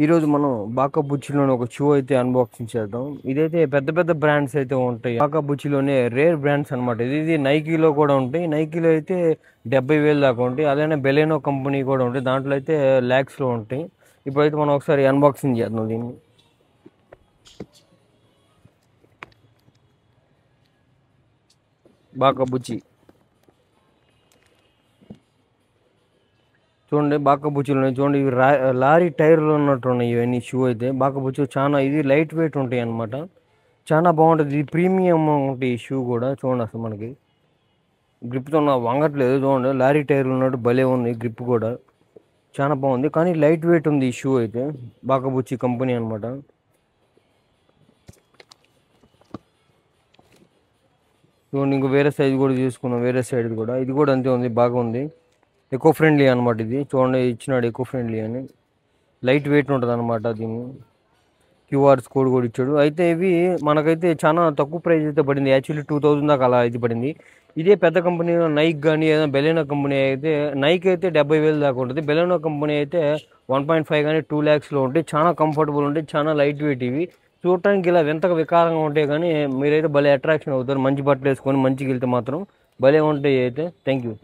ఈరోజు మనం బాకా బుచ్చిలోని ఒక షూ అయితే అన్బాక్సింగ్ చేద్దాం. ఇదైతే పెద్ద పెద్ద బ్రాండ్స్ అయితే ఉంటాయి. బాకా బుచ్చిలోనే రేర్ బ్రాండ్స్ అనమాట. ఇది నైకీలో కూడా ఉంటాయి. నైకీలో అయితే 70,000 దాకా ఉంటాయి. అలానే బెలెనో కంపెనీ కూడా ఉంటాయి. దాంట్లో అయితే ల్యాక్స్లో ఉంటాయి. ఇప్పుడైతే మనం ఒకసారి అన్బాక్సింగ్ చేద్దాం దీన్ని. బాకా బుచ్చి చూడండి, బాకా బుచ్చిలు ఉన్నాయి చూడండి. ఇవి లారీ టైర్లు ఉన్నట్టు ఉన్నాయి ఇవన్నీ. షూ అయితే బాకా బుచ్చి చాలా ఇది లైట్ వెయిట్ ఉంటాయి అనమాట. చాలా బాగుంటుంది. ఇది ప్రీమియం ఉంటాయి ఈ షూ కూడా. చూడండి అసలు మనకి గ్రిప్తో వంగట్లేదు. చూడండి లారీ టైర్లు ఉన్నట్టు భలే ఉంది. గ్రిప్ కూడా చాలా బాగుంది. కానీ లైట్ వెయిట్ ఉంది ఈ షూ అయితే. బాకా బుచ్చి కంపెనీ అనమాట. చూడండి, ఇంకో వేరే సైజ్ కూడా తీసుకున్నాం. వేరే సైడ్ కూడా ఇది కూడా అంతే ఉంది, బాగుంది. ఎకో ఫ్రెండ్లీ అనమాట ఇది. చూడండి ఇచ్చినాడు ఎకో ఫ్రెండ్లీ అని. లైట్ వెయిట్ ఉంటుంది అనమాట. దీన్ని క్యూఆర్స్ కోడ్ కూడా ఇచ్చాడు. అయితే ఇవి మనకైతే చాలా తక్కువ ప్రైస్ అయితే పడింది. యాక్చువల్లీ 2000 దాకా అలా ఇది పడింది. ఇదే పెద్ద కంపెనీ నైక్ కానీ ఏదైనా బెలెనో కంపెనీ అయితే నైక్ అయితే 70,000 దాకా ఉంటుంది. బెలెనో కంపెనీ అయితే 1.5 కానీ 2 lakhsలో ఉంటాయి. చాలా కంఫర్టబుల్ ఉంటాయి, చాలా లైట్ వెయిట్ ఇవి. చూడటానికి ఇలా వింతగా వికారంగా ఉంటాయి కానీ మీరైతే భలే అట్రాక్షన్ అవుతారు. మంచి బట్టలు వేసుకొని మంచిగా వెళ్తే మాత్రం భలే ఉంటాయి అయితే. Thank you.